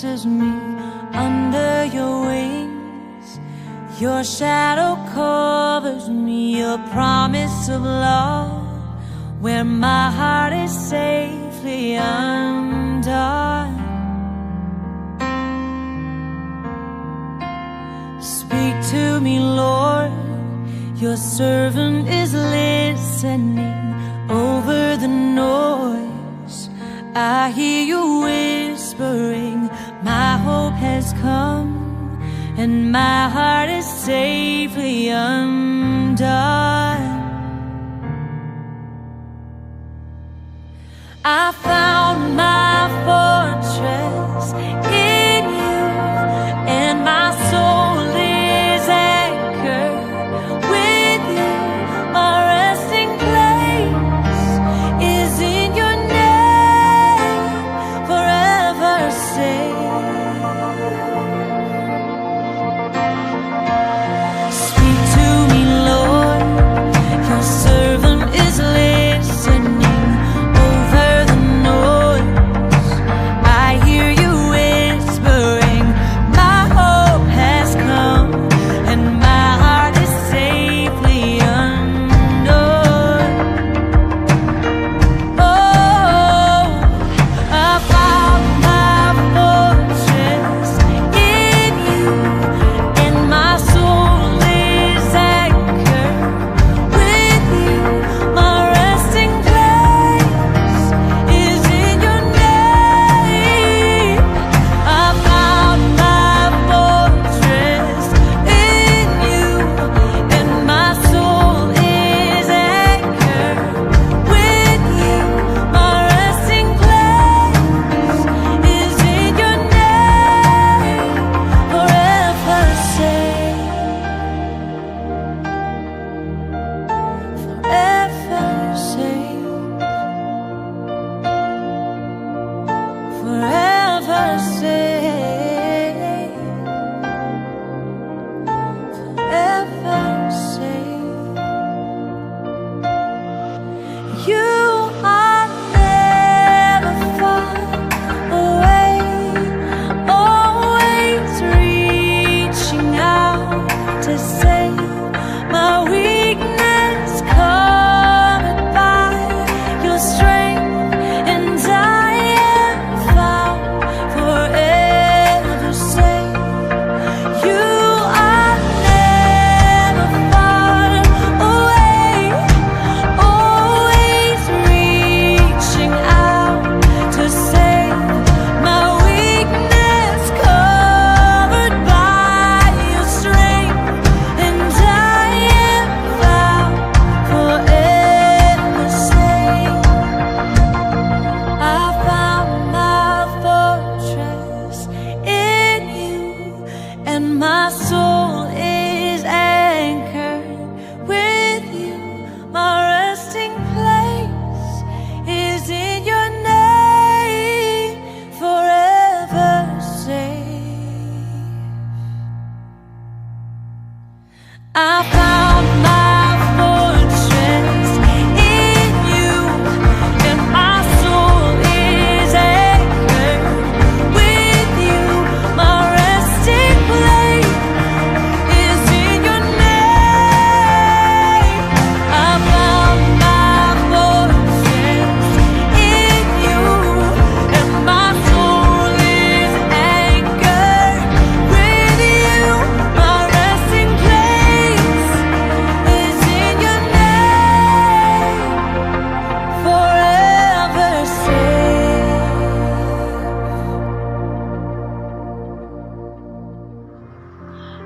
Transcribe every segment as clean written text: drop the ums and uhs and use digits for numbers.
embraces me under your wings. Your shadow covers me, a promise of love where my heart is safely undone. Speak to me, Lord, your servant is listening. Over the noise, I hear you whispering, my hope has come and my heart is safely undone. I found my fortress in you, and my soul is anchored with you. My resting place is in your name, forever safe. Speak to me, Lord, your servant is listening.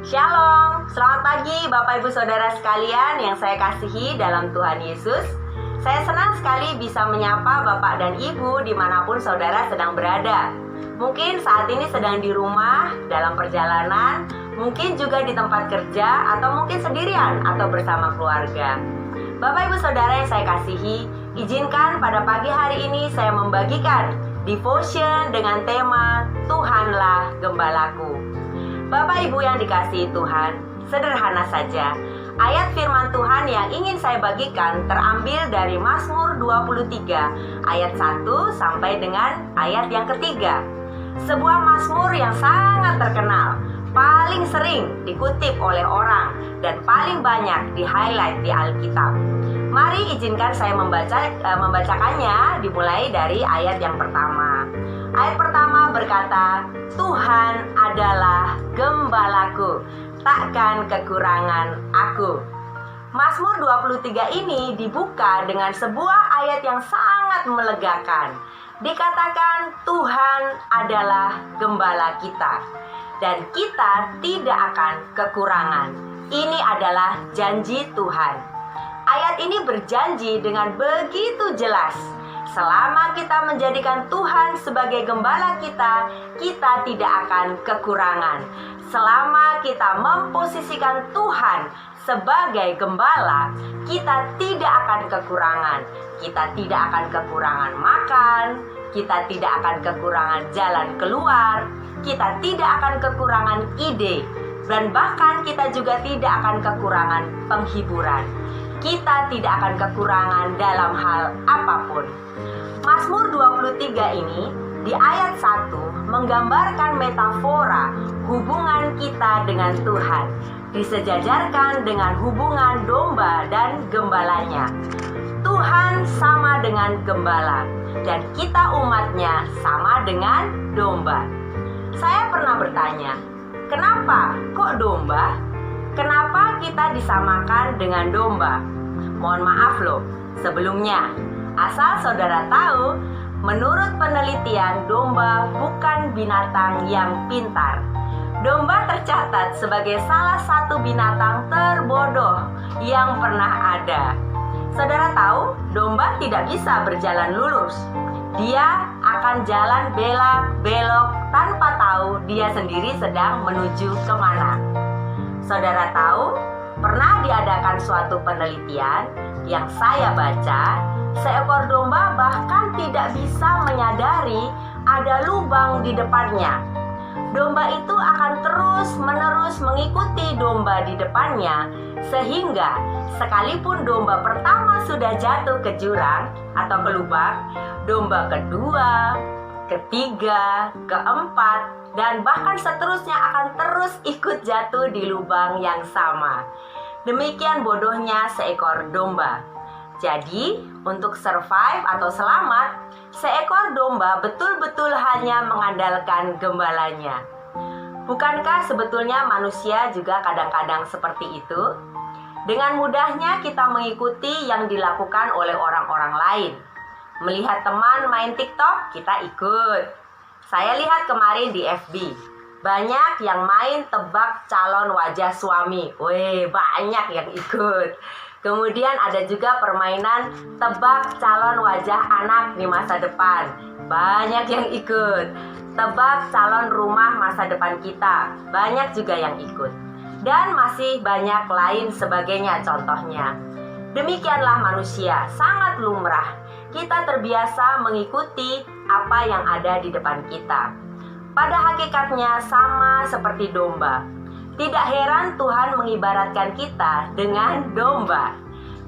Shalom, selamat pagi Bapak Ibu Saudara sekalian yang saya kasihi dalam Tuhan Yesus. Saya senang sekali bisa menyapa Bapak dan Ibu dimanapun saudara sedang berada. Mungkin saat ini sedang di rumah, dalam perjalanan, mungkin juga di tempat kerja, atau mungkin sendirian atau bersama keluarga. Bapak Ibu Saudara yang saya kasihi, izinkan pada pagi hari ini saya membagikan devotion dengan tema Tuhanlah Gembalaku. Bapak Ibu yang dikasihi Tuhan, sederhana saja. Ayat firman Tuhan yang ingin saya bagikan terambil dari Mazmur 23 ayat 1 sampai dengan ayat yang ketiga. sebuah mazmur yang sangat terkenal, paling sering dikutip oleh orang dan paling banyak di-highlight di Alkitab. Mari izinkan saya membacakannya dimulai dari ayat yang pertama. Ayat pertama berkata, Tuhan adalah gembalaku, takkan kekurangan aku. Mazmur 23 ini dibuka dengan sebuah ayat yang sangat melegakan. Dikatakan Tuhan adalah gembala kita dan kita tidak akan kekurangan. Ini adalah janji Tuhan. Ayat ini berjanji dengan begitu jelas. Selama kita menjadikan Tuhan sebagai gembala kita, kita tidak akan kekurangan. Selama kita memposisikan Tuhan sebagai gembala, kita tidak akan kekurangan. Kita tidak akan kekurangan makan, kita tidak akan kekurangan jalan keluar, kita tidak akan kekurangan ide, dan bahkan kita juga tidak akan kekurangan penghiburan. Kita tidak akan kekurangan dalam hal apapun. Mazmur 23 ini di ayat 1 menggambarkan metafora hubungan kita dengan Tuhan, disejajarkan dengan hubungan domba dan gembalanya. Tuhan sama dengan gembala dan kita umatnya sama dengan domba. Saya pernah bertanya, kenapa kok domba? Kenapa kita disamakan dengan domba? Mohon maaf loh, sebelumnya, asal saudara tahu, menurut penelitian domba bukan binatang yang pintar. Domba tercatat sebagai salah satu binatang terbodoh yang pernah ada. Saudara tahu, domba tidak bisa berjalan lurus. Dia akan jalan belok-belok tanpa tahu dia sendiri sedang menuju kemana. Saudara tahu, pernah diadakan suatu penelitian yang saya baca, seekor domba bahkan tidak bisa menyadari ada lubang di depannya. Domba itu akan terus-menerus mengikuti domba di depannya, sehingga sekalipun domba pertama sudah jatuh ke jurang atau ke lubang, domba kedua, ketiga, keempat, dan bahkan seterusnya akan terus ikut jatuh di lubang yang sama. Demikian bodohnya seekor domba. Jadi, untuk survive atau selamat, seekor domba betul-betul hanya mengandalkan gembalanya. Bukankah sebetulnya manusia juga kadang-kadang seperti itu? Dengan mudahnya kita mengikuti yang dilakukan oleh orang-orang lain. Melihat teman main TikTok, kita ikut. Saya lihat kemarin di FB, banyak yang main tebak calon wajah suami. Wih, banyak yang ikut. Kemudian ada juga permainan tebak calon wajah anak di masa depan. Banyak yang ikut. Tebak calon rumah masa depan kita. Banyak juga yang ikut. Dan masih banyak lain sebagainya contohnya. Demikianlah manusia, sangat lumrah. Kita terbiasa mengikuti apa yang ada di depan kita. Pada hakikatnya sama seperti domba. Tidak heran Tuhan mengibaratkan kita dengan domba.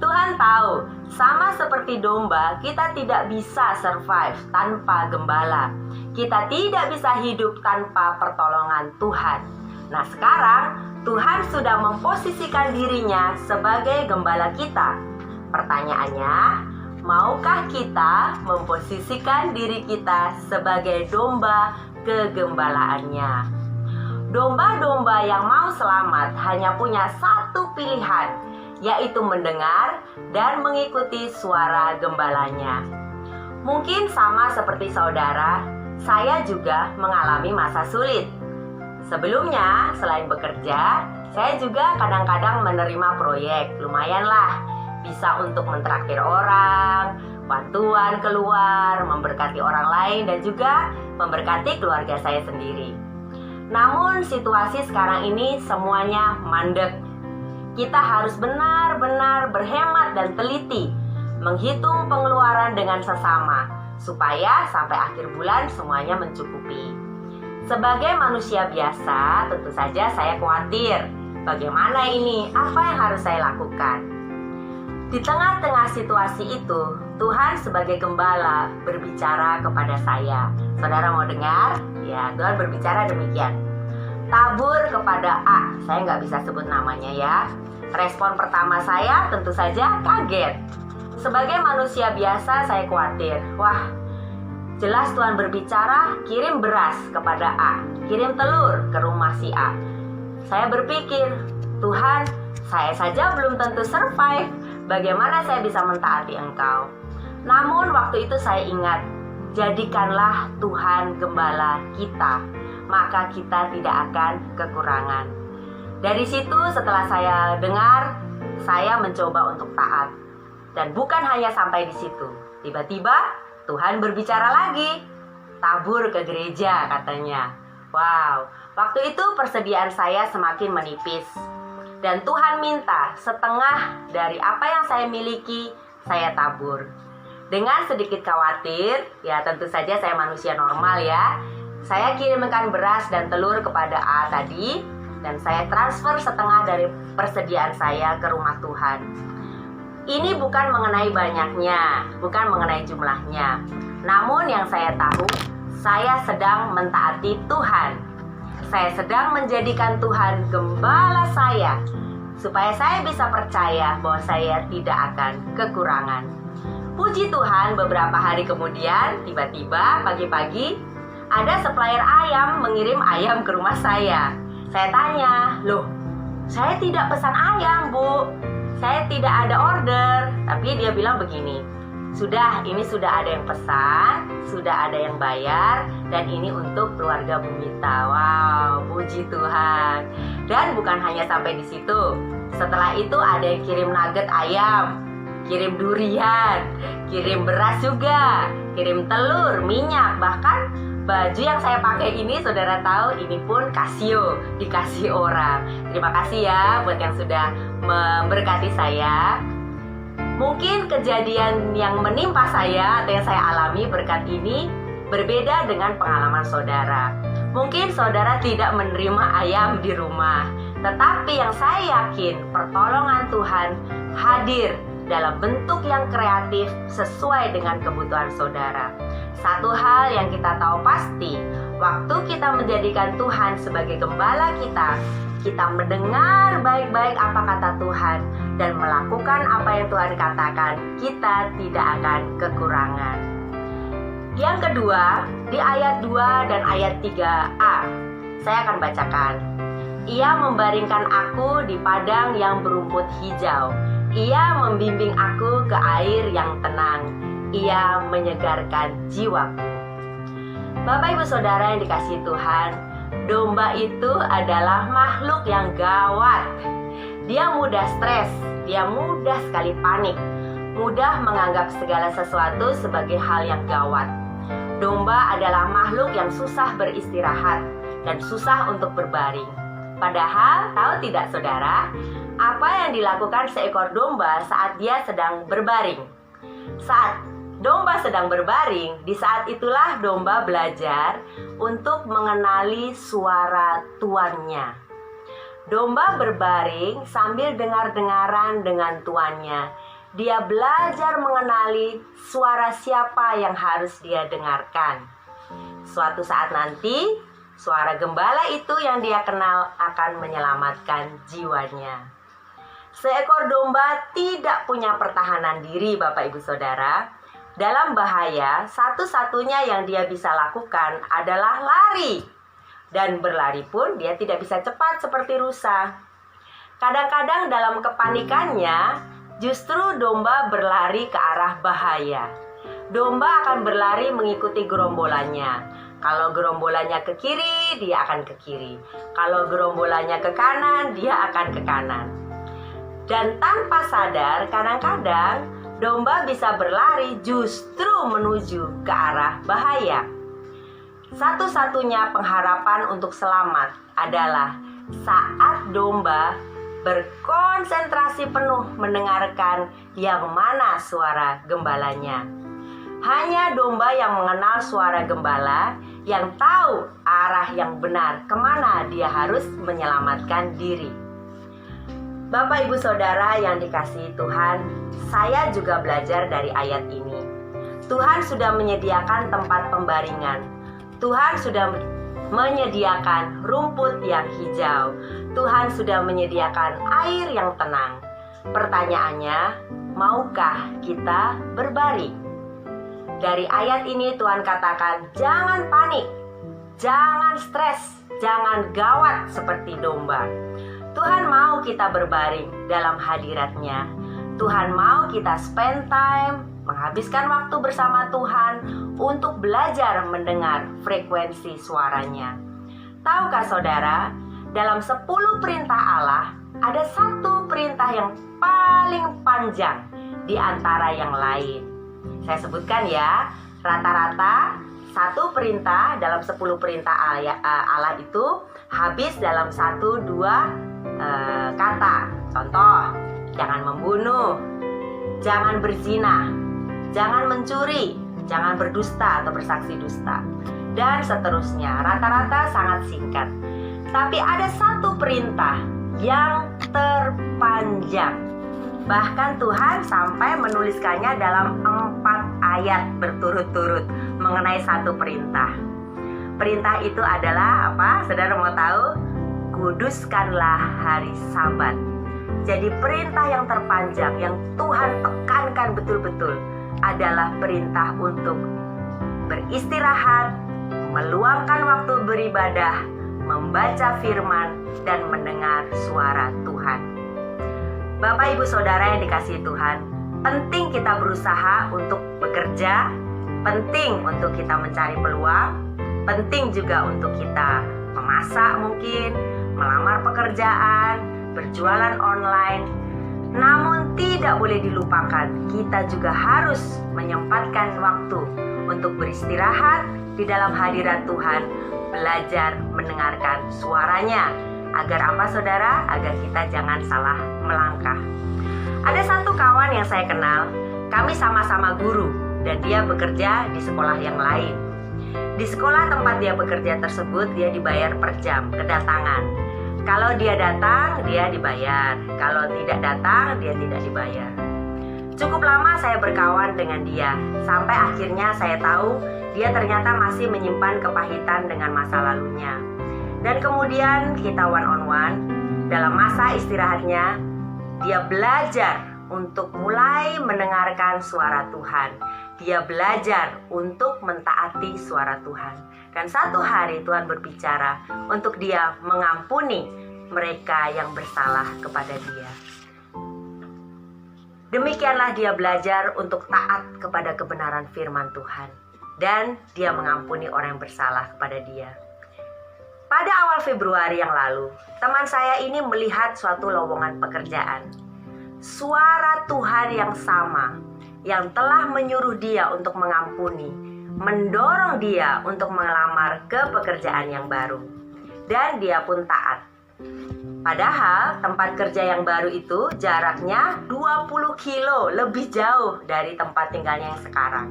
Tuhan tahu, sama seperti domba, kita tidak bisa survive tanpa gembala. Kita tidak bisa hidup tanpa pertolongan Tuhan. Nah, sekarang Tuhan sudah memposisikan dirinya sebagai gembala kita. Pertanyaannya, maukah kita memposisikan diri kita sebagai domba kegembalaannya? Domba-domba yang mau selamat hanya punya satu pilihan, yaitu mendengar dan mengikuti suara gembalanya. Mungkin sama seperti saudara, saya juga mengalami masa sulit. Sebelumnya, selain bekerja, saya juga kadang-kadang menerima proyek, lumayanlah. Bisa untuk mentraktir orang, bantuan keluar, memberkati orang lain, dan juga memberkati keluarga saya sendiri. Namun situasi sekarang ini semuanya mandek. Kita harus benar-benar berhemat dan teliti, menghitung pengeluaran dengan sesama, supaya sampai akhir bulan semuanya mencukupi. Sebagai manusia biasa, tentu saja saya khawatir, bagaimana ini, apa yang harus saya lakukan? Di tengah-tengah situasi itu, Tuhan sebagai gembala berbicara kepada saya. Saudara mau dengar? Ya, Tuhan berbicara demikian. Tabur kepada A. Saya nggak bisa sebut namanya ya. Respon pertama saya tentu saja kaget. Sebagai manusia biasa saya khawatir. Wah, jelas Tuhan berbicara, kirim beras kepada A, kirim telur ke rumah si A. Saya berpikir, Tuhan, saya saja belum tentu survive. Bagaimana saya bisa mentaati Engkau? Namun waktu itu saya ingat, jadikanlah Tuhan gembala kita, maka kita tidak akan kekurangan. Dari situ setelah saya dengar, saya mencoba untuk taat. Dan bukan hanya sampai di situ. Tiba-tiba Tuhan berbicara lagi. Tabur ke gereja katanya. Wow, waktu itu persediaan saya semakin menipis. Dan Tuhan minta setengah dari apa yang saya miliki, saya tabur. Dengan sedikit khawatir, ya tentu saja saya manusia normal ya. Saya kirimkan beras dan telur kepada A tadi, dan saya transfer setengah dari persediaan saya ke rumah Tuhan. Ini bukan mengenai banyaknya, bukan mengenai jumlahnya. Namun yang saya tahu, saya sedang mentaati Tuhan. Saya sedang menjadikan Tuhan gembala saya, supaya saya bisa percaya bahwa saya tidak akan kekurangan. Puji Tuhan, beberapa hari kemudian, tiba-tiba pagi-pagi, ada supplier ayam mengirim ayam ke rumah saya. Saya tanya, loh, saya tidak pesan ayam, Bu. Saya tidak ada order. Tapi dia bilang begini, ini sudah ada yang pesan, sudah ada yang bayar, dan ini untuk keluarga Bumita. Wow, puji Tuhan. Dan bukan hanya sampai di situ. Setelah itu ada yang kirim nugget ayam, kirim durian, kirim beras juga, kirim telur, minyak, bahkan baju yang saya pakai ini, saudara tahu, ini pun Casio, dikasih orang. Terima kasih ya buat yang sudah memberkati saya. Mungkin kejadian yang menimpa saya atau yang saya alami berkat ini berbeda dengan pengalaman saudara. Mungkin saudara tidak menerima ayam di rumah, tetapi yang saya yakin pertolongan Tuhan hadir dalam bentuk yang kreatif sesuai dengan kebutuhan saudara. Satu hal yang kita tahu pasti, waktu kita menjadikan Tuhan sebagai gembala kita mendengar baik-baik apa kata Tuhan dan melakukan apa yang Tuhan katakan, kita tidak akan kekurangan. Yang kedua, di ayat 2 dan ayat 3a, saya akan bacakan. Ia membaringkan aku di padang yang berumput hijau. Ia membimbing aku ke air yang tenang. Ia menyegarkan jiwaku. Bapak Ibu Saudara yang dikasihi Tuhan, domba itu adalah makhluk yang gawat. Dia mudah stres, dia mudah sekali panik, mudah menganggap segala sesuatu sebagai hal yang gawat. Domba adalah makhluk yang susah beristirahat dan susah untuk berbaring. Padahal, tahu tidak saudara, apa yang dilakukan seekor domba saat dia sedang berbaring? Saat domba sedang berbaring, di saat itulah domba belajar untuk mengenali suara tuannya. Domba berbaring sambil dengar-dengaran dengan tuannya. Dia belajar mengenali suara siapa yang harus dia dengarkan. Suatu saat nanti, suara gembala itu yang dia kenal akan menyelamatkan jiwanya. Seekor domba tidak punya pertahanan diri, Bapak Ibu Saudara. Dalam bahaya, satu-satunya yang dia bisa lakukan adalah lari. Dan berlari pun dia tidak bisa cepat seperti rusa. Kadang-kadang dalam kepanikannya, justru domba berlari ke arah bahaya. Domba akan berlari mengikuti gerombolannya. Kalau gerombolannya ke kiri, dia akan ke kiri. Kalau gerombolannya ke kanan, dia akan ke kanan. Dan tanpa sadar, kadang-kadang domba bisa berlari justru menuju ke arah bahaya. Satu-satunya pengharapan untuk selamat adalah saat domba berkonsentrasi penuh mendengarkan yang mana suara gembalanya. Hanya domba yang mengenal suara gembala, yang tahu arah yang benar kemana dia harus menyelamatkan diri. Bapak Ibu Saudara yang dikasihi Tuhan, saya juga belajar dari ayat ini. Tuhan sudah menyediakan tempat pembaringan. Tuhan sudah menyediakan rumput yang hijau. Tuhan sudah menyediakan air yang tenang. Pertanyaannya, maukah kita berbaring? Dari ayat ini Tuhan katakan, jangan panik, jangan stres, jangan gawat seperti domba. Tuhan mau kita berbaring dalam hadirat-Nya. Tuhan mau kita spend time, menghabiskan waktu bersama Tuhan untuk belajar mendengar frekuensi suaranya. Tahukah saudara, dalam 10 perintah Allah, ada satu perintah yang paling panjang di antara yang lain. Saya sebutkan ya, rata-rata satu perintah dalam 10 perintah Allah itu habis dalam 1-2 kata. Contoh, jangan membunuh, jangan berzina, jangan mencuri, jangan berdusta atau bersaksi dusta, dan seterusnya. Rata-rata sangat singkat. Tapi ada satu perintah yang terpanjang. Bahkan Tuhan sampai menuliskannya dalam 4 ayat berturut-turut mengenai satu perintah. Perintah itu adalah apa? Saudara mau tahu? Kuduskanlah hari Sabat. Jadi perintah yang terpanjang yang Tuhan tekankan betul-betul adalah perintah untuk beristirahat, meluangkan waktu beribadah, membaca firman, dan mendengar suara Tuhan. Bapak, Ibu, Saudara yang dikasihi Tuhan, penting kita berusaha untuk bekerja, penting untuk kita mencari peluang, penting juga untuk kita memasak mungkin, melamar pekerjaan, berjualan online. Namun tidak boleh dilupakan, kita juga harus menyempatkan waktu untuk beristirahat di dalam hadirat Tuhan, belajar mendengarkan suaranya. Agar apa saudara? Agar kita jangan salah melangkah. Ada satu kawan yang saya kenal, kami sama-sama guru dan dia bekerja di sekolah yang lain. Di sekolah tempat dia bekerja tersebut dia dibayar per jam kedatangan. Kalau dia datang, dia dibayar. Kalau tidak datang, dia tidak dibayar. Cukup lama saya berkawan dengan dia, sampai akhirnya saya tahu dia ternyata masih menyimpan kepahitan dengan masa lalunya. Dan kemudian kita one on one. Dalam masa istirahatnya, dia belajar untuk mulai mendengarkan suara Tuhan. Dia belajar untuk mentaati suara Tuhan. Dan satu hari Tuhan berbicara untuk dia mengampuni mereka yang bersalah kepada dia. Demikianlah dia belajar untuk taat kepada kebenaran firman Tuhan. Dan dia mengampuni orang yang bersalah kepada dia. Pada awal Februari yang lalu, teman saya ini melihat suatu lowongan pekerjaan. Suara Tuhan yang sama, yang telah menyuruh dia untuk mengampuni, mendorong dia untuk melamar ke pekerjaan yang baru. Dan dia pun taat. Padahal tempat kerja yang baru itu jaraknya 20 kilo lebih jauh dari tempat tinggalnya yang sekarang.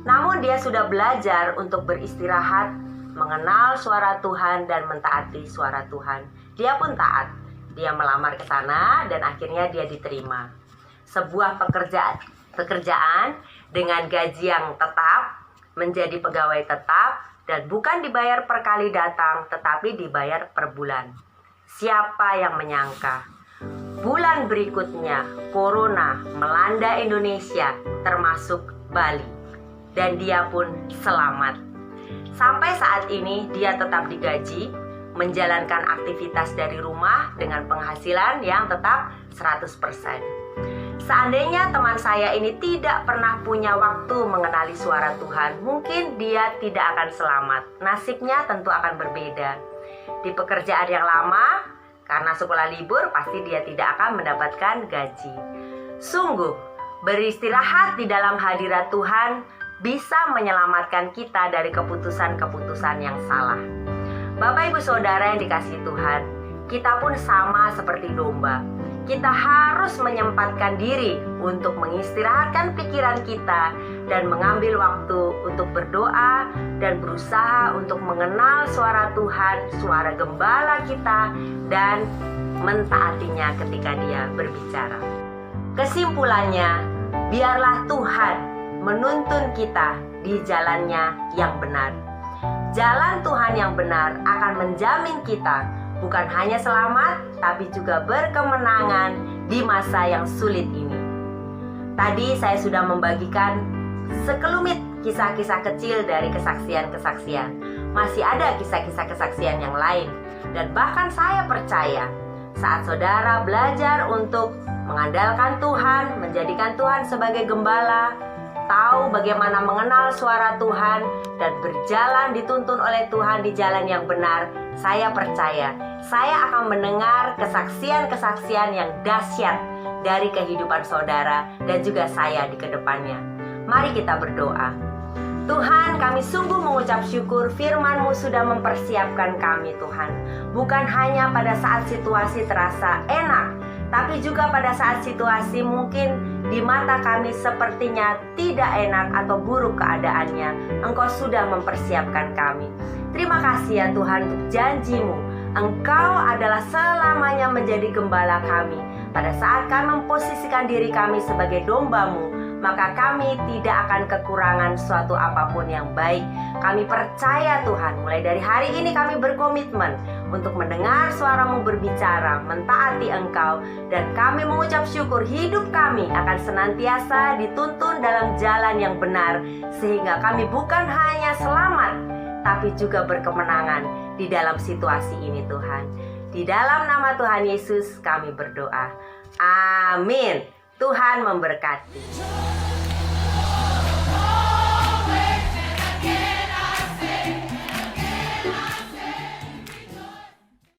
Namun dia sudah belajar untuk beristirahat, mengenal suara Tuhan dan mentaati suara Tuhan. Dia pun taat. Dia melamar ke sana dan akhirnya dia diterima. Sebuah pekerjaan dengan gaji yang tetap, menjadi pegawai tetap, dan bukan dibayar per kali datang, tetapi dibayar per bulan. Siapa yang menyangka? Bulan berikutnya, Corona melanda Indonesia, termasuk Bali. Dan dia pun selamat. Sampai saat ini dia tetap digaji, menjalankan aktivitas dari rumah dengan penghasilan yang tetap 100%. Seandainya teman saya ini tidak pernah punya waktu mengenali suara Tuhan, mungkin dia tidak akan selamat. Nasibnya tentu akan berbeda. Di pekerjaan yang lama, karena sekolah libur, pasti dia tidak akan mendapatkan gaji. Sungguh, beristirahat di dalam hadirat Tuhan bisa menyelamatkan kita dari keputusan-keputusan yang salah. Bapak, Ibu, Saudara yang dikasihi Tuhan, kita pun sama seperti domba. Kita harus menyempatkan diri untuk mengistirahatkan pikiran kita dan mengambil waktu untuk berdoa dan berusaha untuk mengenal suara Tuhan, suara gembala kita, dan mentaatinya ketika dia berbicara. Kesimpulannya, biarlah Tuhan menuntun kita di jalannya yang benar. Jalan Tuhan yang benar akan menjamin kita bukan hanya selamat, tapi juga berkemenangan di masa yang sulit ini. Tadi saya sudah membagikan sekelumit kisah-kisah kecil dari kesaksian-kesaksian. Masih ada kisah-kisah kesaksian yang lain. Dan bahkan saya percaya saat saudara belajar untuk mengandalkan Tuhan, menjadikan Tuhan sebagai gembala, tahu bagaimana mengenal suara Tuhan, dan berjalan dituntun oleh Tuhan di jalan yang benar, saya percaya saya akan mendengar kesaksian-kesaksian yang dahsyat dari kehidupan saudara dan juga saya di kedepannya. Mari kita berdoa. Tuhan, kami sungguh mengucap syukur firman-Mu sudah mempersiapkan kami, Tuhan. Bukan hanya pada saat situasi terasa enak, tapi juga pada saat situasi mungkin di mata kami sepertinya tidak enak atau buruk keadaannya. Engkau sudah mempersiapkan kami. Terima kasih ya Tuhan untuk janji-Mu. Engkau adalah selamanya menjadi gembala kami. Pada saat kami memposisikan diri kami sebagai domba-Mu, maka kami tidak akan kekurangan suatu apapun yang baik. Kami percaya Tuhan, mulai dari hari ini kami berkomitmen untuk mendengar suara-Mu berbicara, mentaati Engkau, dan kami mengucap syukur hidup kami akan senantiasa dituntun dalam jalan yang benar, sehingga kami bukan hanya selamat, tapi juga berkemenangan di dalam situasi ini Tuhan. Di dalam nama Tuhan Yesus kami berdoa. Amin. Tuhan memberkati.